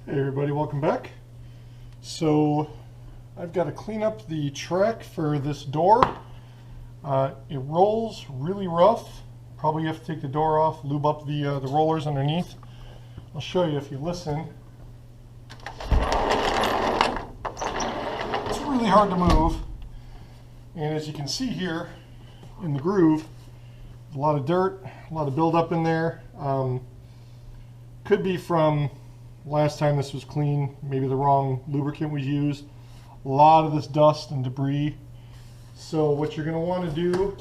Hey everybody, welcome back. So I've got to clean up the track for this door. It rolls really rough. Probably have to take the door off, lube up the rollers underneath. I'll show you if you listen. It's really hard to move. And as you can see here in the groove, a lot of dirt, a lot of buildup in there. Could be from last time this was clean, maybe the wrong lubricant was used. A lot of this dust and debris. So what you're going to want to do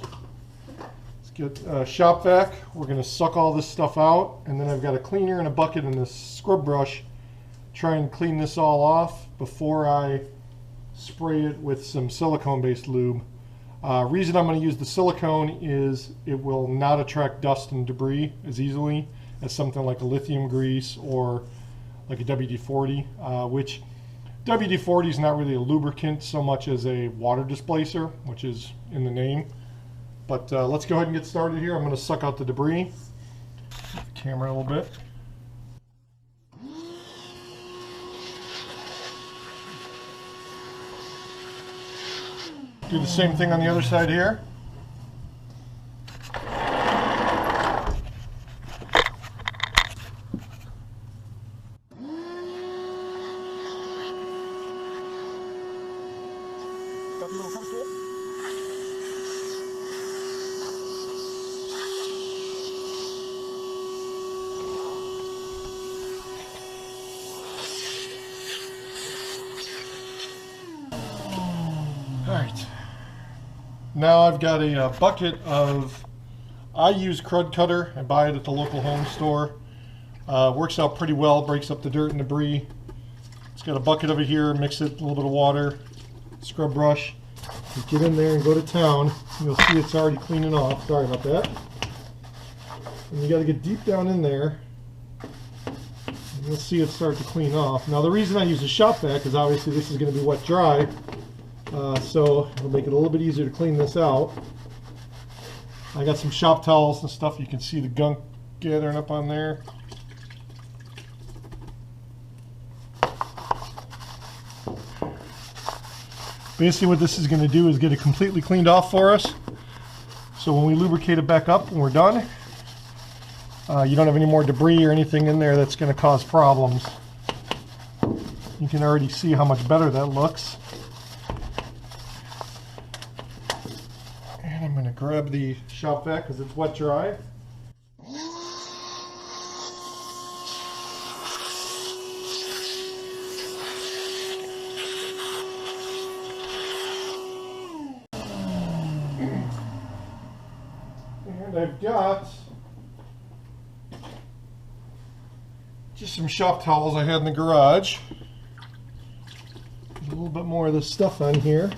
is get a shop vac. We're going to suck all this stuff out, and then I've got a cleaner and a bucket and this scrub brush. Try and clean this all off before I spray it with some silicone-based lube. Reason I'm going to use the silicone is it will not attract dust and debris as easily as something like a lithium grease or like a WD-40, which WD-40 is not really a lubricant so much as a water displacer, which is in the name. But let's go ahead and get started here. I'm going to suck out the debris. Move the camera a little bit. Do the same thing on the other side here. Alright, now I've got a bucket of, I use Crud Cutter. I buy it at the local home store. Works out pretty well, breaks up the dirt and debris. It's got a bucket over here, mix it with a little bit of water, scrub brush. You get in there and go to town. You'll see it's already cleaning off. Sorry about that. And you got to get deep down in there. And you'll see it start to clean off. Now the reason I use a shop vac is obviously this is going to be wet dry. So it'll make it a little bit easier to clean this out. I got some shop towels and stuff. You can see the gunk gathering up on there. Basically what this is going to do is get it completely cleaned off for us. So when we lubricate it back up when we're done, you don't have any more debris or anything in there that's going to cause problems. You can already see how much better that looks. And I'm going to grab the shop vac because it's wet dry. And I've got just some shop towels I had in the garage. There's a little bit more of this stuff on here.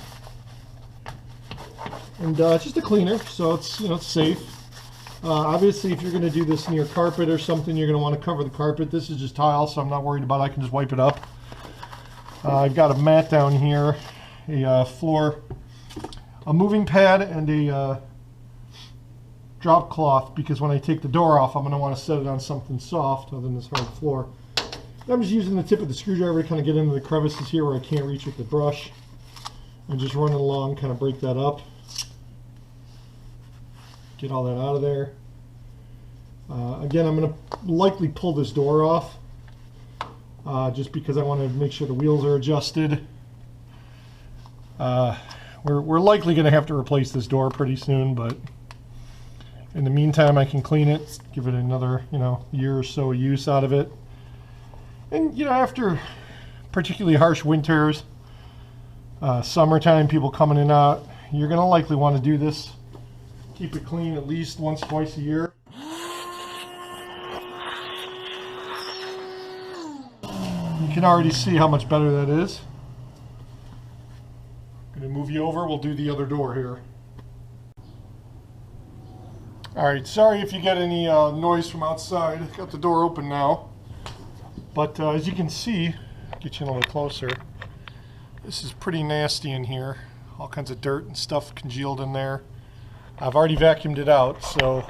And just a cleaner, so it's, you know, it's safe. Obviously, if you're going to do this near carpet or something, you're going to want to cover the carpet. This is just tile, so I'm not worried about it. I can just wipe it up. I've got a mat down here, a floor, a moving pad, and a drop cloth, because when I take the door off, I'm going to want to set it on something soft other than this hard floor. I'm just using the tip of the screwdriver to kind of get into the crevices here where I can't reach with the brush. And just running along, kind of break that up. Get all that out of there. Again, I'm going to likely pull this door off just because I want to make sure the wheels are adjusted. We're likely going to have to replace this door pretty soon, but in the meantime I can clean it, give it another, you know, year or so of use out of it. And, you know, after particularly harsh winters, summertime, people coming in and out, you're going to likely want to do this. Keep it clean at least once, twice a year. You can already see how much better that is. I'm going to move you over. We'll do the other door here. Alright, sorry if you get any noise from outside. I've got the door open now. But as you can see, get you a little closer. This is pretty nasty in here. All kinds of dirt and stuff congealed in there. I've already vacuumed it out, so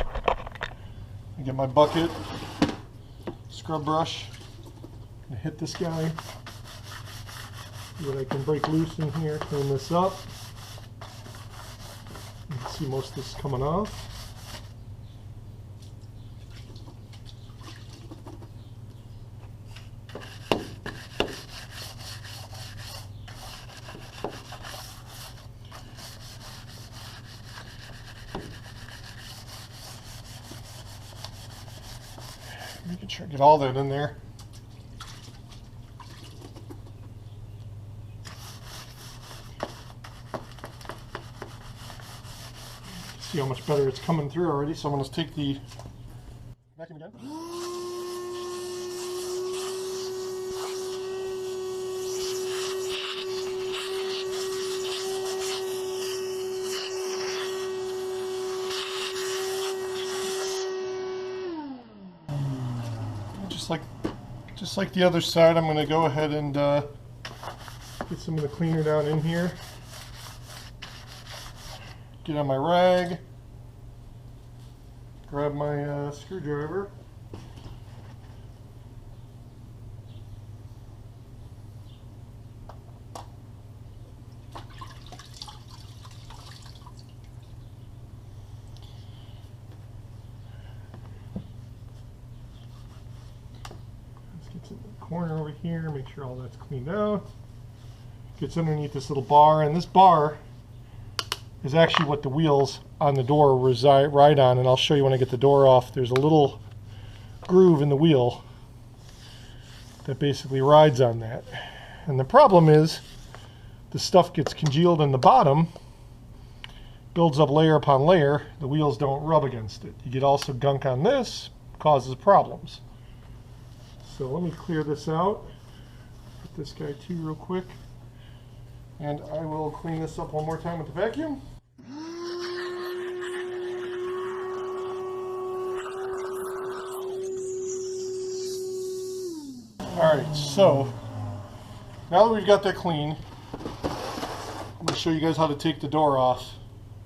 I get my bucket, scrub brush, I'm gonna hit this guy. See what I can break loose in here, clean this up. You can see most of this coming off. Making sure I get all that in there. See how much better it's coming through already, so I'm going to take the vacuum again. Just like the other side, I'm going to go ahead and get some of the cleaner down in here. Get on my rag, grab my screwdriver. Corner over here, make sure all that's cleaned out. Gets underneath this little bar, and this bar is actually what the wheels on the door ride on, and I'll show you when I get the door off. There's a little groove in the wheel that basically rides on that. And the problem is the stuff gets congealed in the bottom, builds up layer upon layer, the wheels don't rub against it. You get also gunk on this, causes problems. So let me clear this out. Put this guy too real quick. And I will clean this up one more time with the vacuum. Alright, so now that we've got that clean, I'm going to show you guys how to take the door off.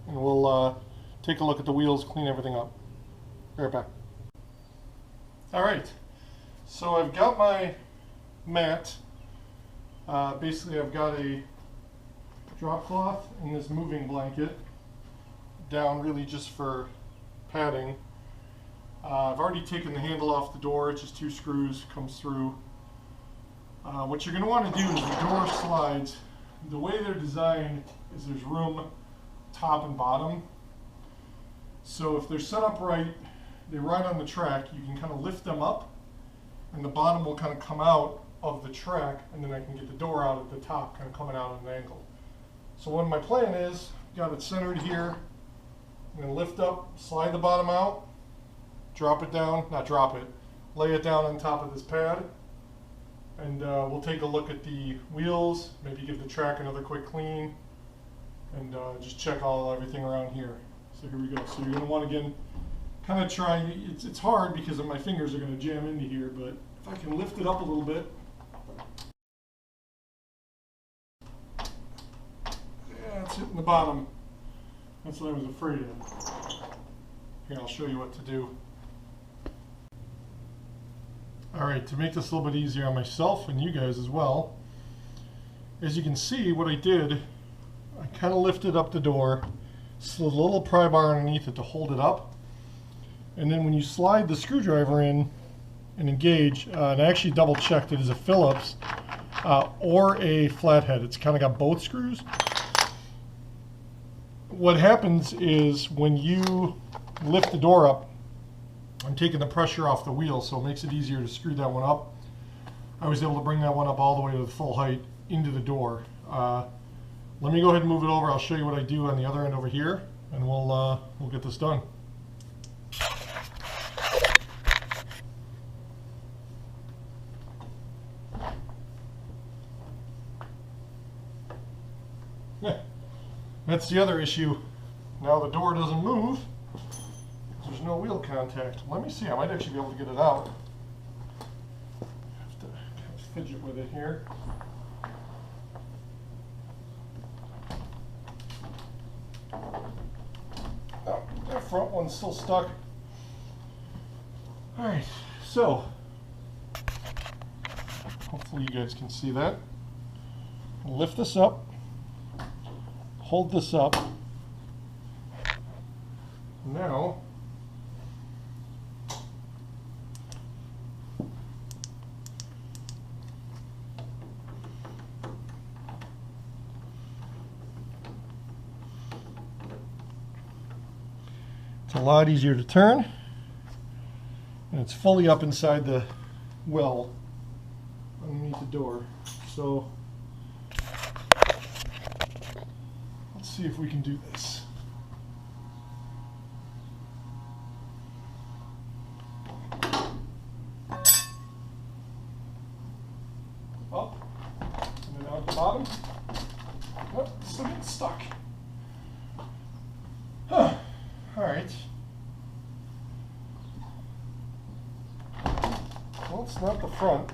And we'll take a look at the wheels, clean everything up. Be right back. Alright. So I've got my mat. Basically I've got a drop cloth and this moving blanket down really just for padding. I've already taken the handle off the door, it's just 2 screws, comes through. What you're going to want to do is the door slides. The way they're designed is there's room top and bottom. So if they're set up right, they ride on the track, you can kind of lift them up and the bottom will kind of come out of the track, and then I can get the door out at the top, kind of coming out at an angle. So what my plan is, got it centered here, I'm going to lift up, slide the bottom out, drop it down, not drop it, lay it down on top of this pad, and we'll take a look at the wheels, maybe give the track another quick clean, and just check everything around here. So here we go. So you're going to want to, again, kind of try, it's hard because my fingers are going to jam into here, but if I can lift it up a little bit. Yeah, it's hitting the bottom. That's what I was afraid of. Here, I'll show you what to do. Alright, to make this a little bit easier on myself and you guys as well, as you can see, what I did, I kind of lifted up the door, slid a little pry bar underneath it to hold it up. And then when you slide the screwdriver in and engage, and I actually double checked, it is a Phillips or a flathead. It's kind of got both screws. What happens is when you lift the door up, I'm taking the pressure off the wheel, so it makes it easier to screw that one up. I was able to bring that one up all the way to the full height into the door. Let me go ahead and move it over. I'll show you what I do on the other end over here, and we'll get this done. That's the other issue. Now the door doesn't move. There's no wheel contact. Let me see. I might actually be able to get it out. Have to kind of fidget with it here. Oh, that front one's still stuck. All right. So Hopefully you guys can see that. Lift this up, hold this up. Now, it's a lot easier to turn, and it's fully up inside the well underneath the door. So let's see if we can do this. Up and then out at the bottom. Oh, still getting stuck. Huh. All right. Well, it's not the front.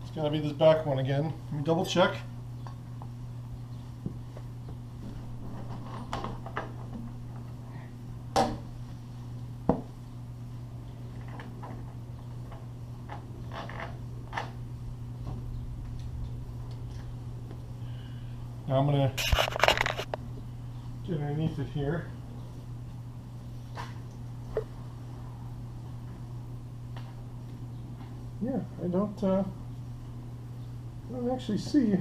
It's got to be this back one again. Let me double check. Now I'm going to get underneath it here. Yeah, I don't actually see.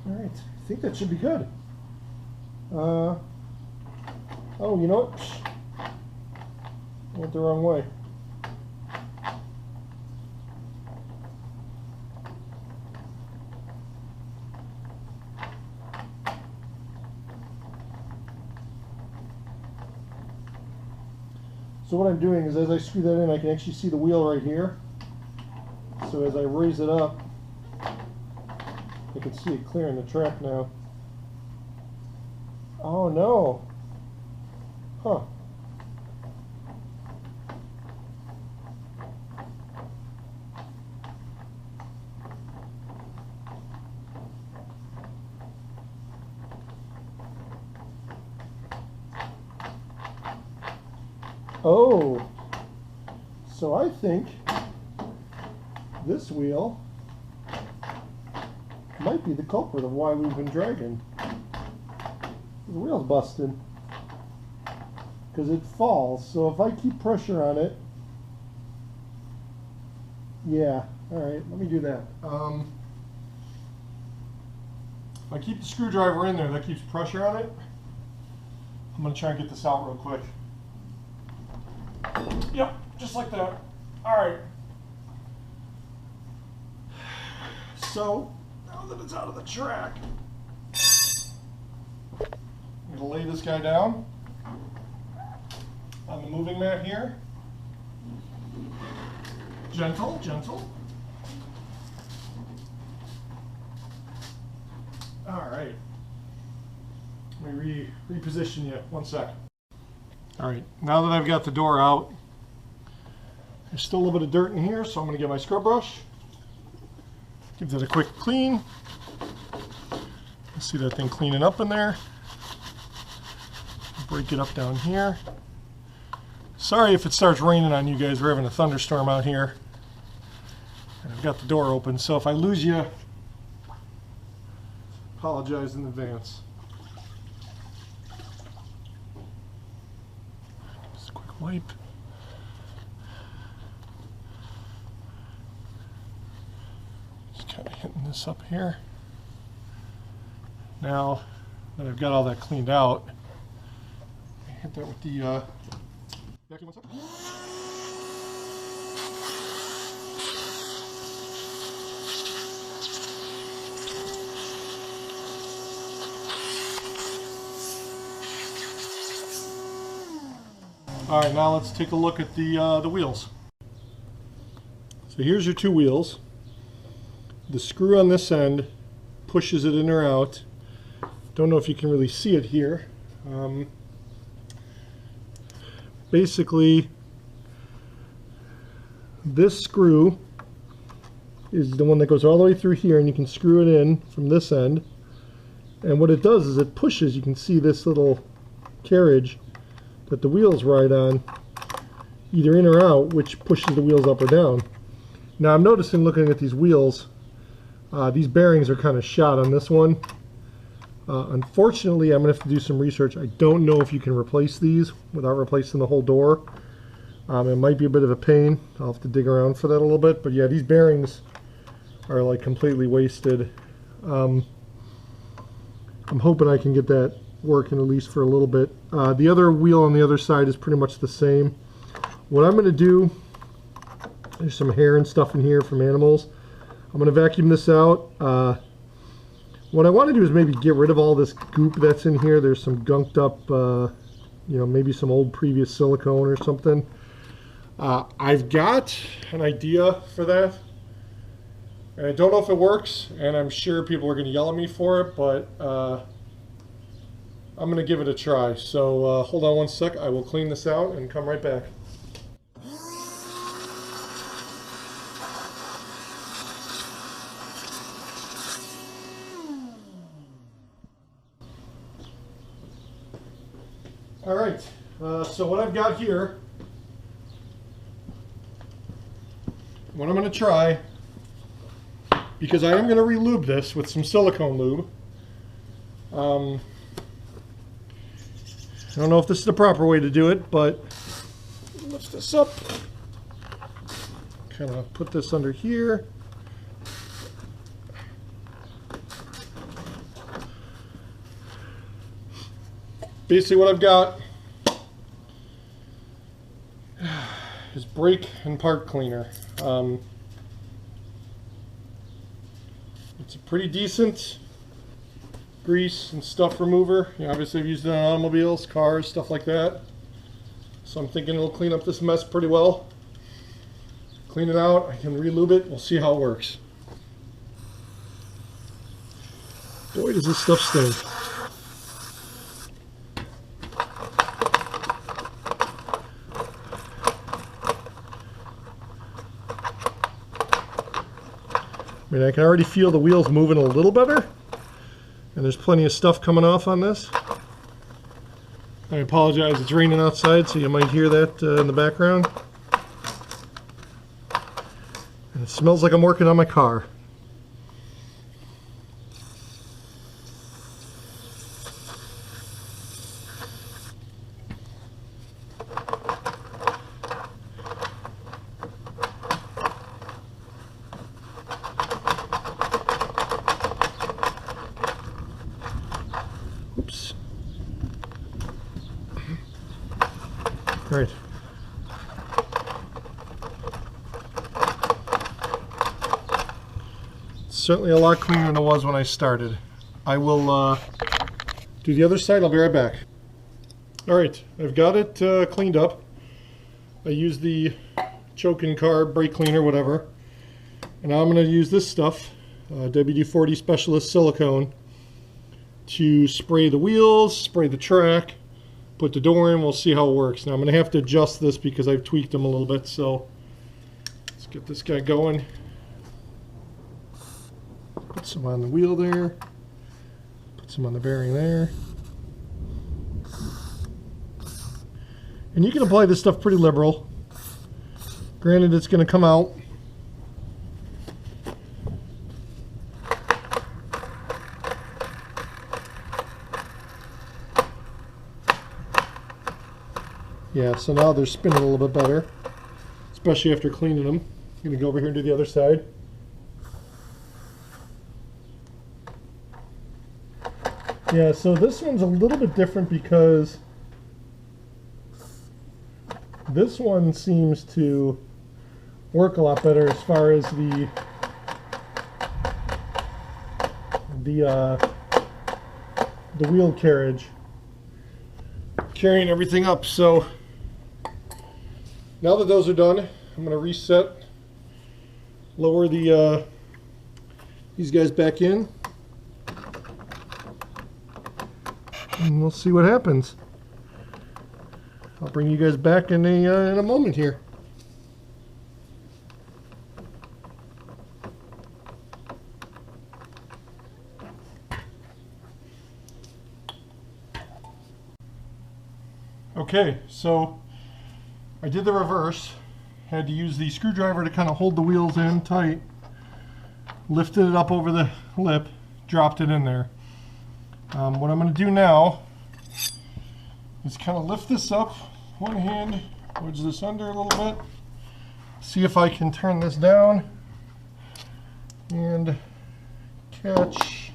All right, I think that should be good. Oh, you know what? I went the wrong way. So what I'm doing is as I screw that in, I can actually see the wheel right here. So as I raise it up, I can see it clearing the track now. Oh no. Huh. Oh. So I think this wheel might be the culprit of why we've been dragging. The wheel's busted because it falls. So if I keep pressure on it, yeah. All right, let me do that. If I keep the screwdriver in there, that keeps pressure on it. I'm gonna try and get this out real quick. Yep, just like that. All right. So now that it's out of the track, I'm going to lay this guy down on the moving mat here. Gentle, gentle. All right. Let me reposition you. 1 sec. All right, now that I've got the door out, there's still a little bit of dirt in here, so I'm going to get my scrub brush. Give that a quick clean. See that thing cleaning up in there. Break it up down here. Sorry if it starts raining on you guys. We're having a thunderstorm out here. And I've got the door open, so if I lose you, apologize in advance. Just a quick wipe. Kind of hitting this up here. Now that I've got all that cleaned out, hit that with the vacuum. All right, now let's take a look at the wheels. So here's your two wheels. The screw on this end pushes it in or out. Don't know if you can really see it here. Basically, this screw is the one that goes all the way through here, and you can screw it in from this end. And what it does is it pushes, you can see this little carriage that the wheels ride on, either in or out, which pushes the wheels up or down. Now I'm noticing, looking at these wheels, these bearings are kind of shot on this one. Unfortunately, I'm going to have to do some research. I don't know if you can replace these without replacing the whole door. It might be a bit of a pain. I'll have to dig around for that a little bit. But yeah, these bearings are like completely wasted. I'm hoping I can get that working at least for a little bit. The other wheel on the other side is pretty much the same. What I'm going to do, there's some hair and stuff in here from animals. I'm going to vacuum this out. What I want to do is maybe get rid of all this goop that's in here. There's some gunked up, you know, maybe some old previous silicone or something. I've got an idea for that. And I don't know if it works, and I'm sure people are going to yell at me for it, but I'm going to give it a try. So hold on one sec. I will clean this out and come right back. All right, so what I've got here, what I'm going to try, because I am going to re-lube this with some silicone lube. I don't know if this is the proper way to do it, but lift this up, kind of put this under here. Basically what I've got is brake and part cleaner. It's a pretty decent grease and stuff remover. You know, obviously I've used it on automobiles, cars, stuff like that. So I'm thinking it'll clean up this mess pretty well. Clean it out, I can re-lube it, we'll see how it works. Boy, does this stuff stink. I mean, I can already feel the wheels moving a little better, and there's plenty of stuff coming off on this. I apologize, it's raining outside, so you might hear that in the background. And it smells like I'm working on my car. Oops. All right. It's certainly a lot cleaner than it was when I started. I will do the other side. I'll be right back. All right, I've got it cleaned up. I used the choking carb, brake cleaner, whatever. And now I'm going to use this stuff, WD-40 Specialist Silicone, to spray the wheels, spray the track, put the door in. We'll see how it works. Now I'm going to have to adjust this because I've tweaked them a little bit. So let's get this guy going. Put some on the wheel there. Put some on the bearing there. And you can apply this stuff pretty liberal. Granted, it's going to come out. Yeah, so now they're spinning a little bit better, especially after cleaning them. I'm going to go over here and do the other side. Yeah, so this one's a little bit different because this one seems to work a lot better as far as the wheel carriage, carrying everything up. So Now that those are done, I'm going to reset, lower the these guys back in, and we'll see what happens. I'll bring you guys back in a moment here. Okay, so I did the reverse. Had to use the screwdriver to kind of hold the wheels in tight. Lifted it up over the lip, dropped it in there. What I'm going to do now is kind of lift this up, one hand, wedge this under a little bit, see if I can turn this down and catch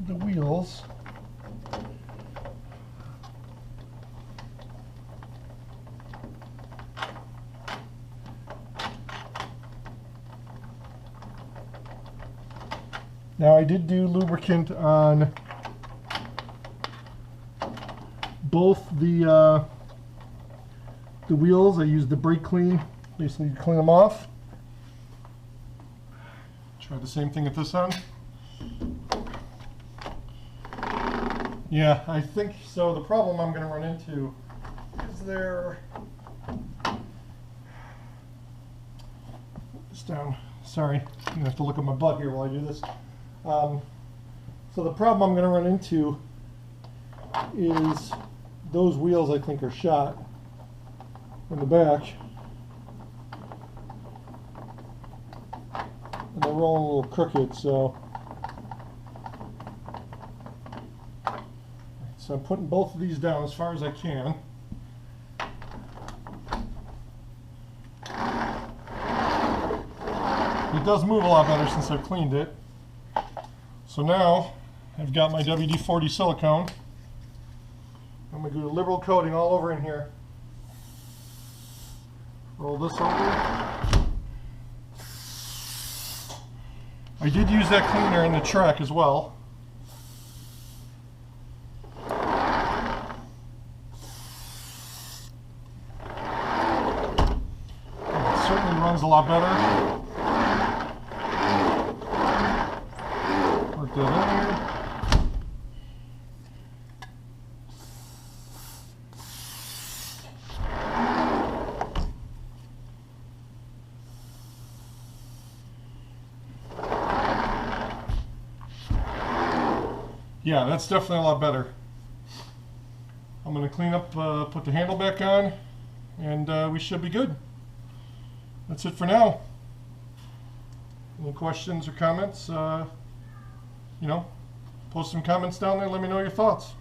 the wheels. Now I did do lubricant on both the wheels. I used the brake clean, basically to clean them off. Try the same thing at this end. Yeah, I think so. The problem I'm going to run into is there. Put this down. Sorry, I'm going to have to look at my butt here while I do this. So the problem I'm going to run into is those wheels I think are shot in the back. And they're rolling a little crooked, so I'm putting both of these down as far as I can. It does move a lot better since I've cleaned it. So now I've got my WD-40 silicone. I'm going to do a liberal coating all over in here. Roll this over. I did use that cleaner in the track as well. It certainly runs a lot better. Work that in there. Yeah, that's definitely a lot better. I'm going to clean up, put the handle back on, and we should be good. That's it for now. Any questions or comments? Post some comments down there. Let me know your thoughts.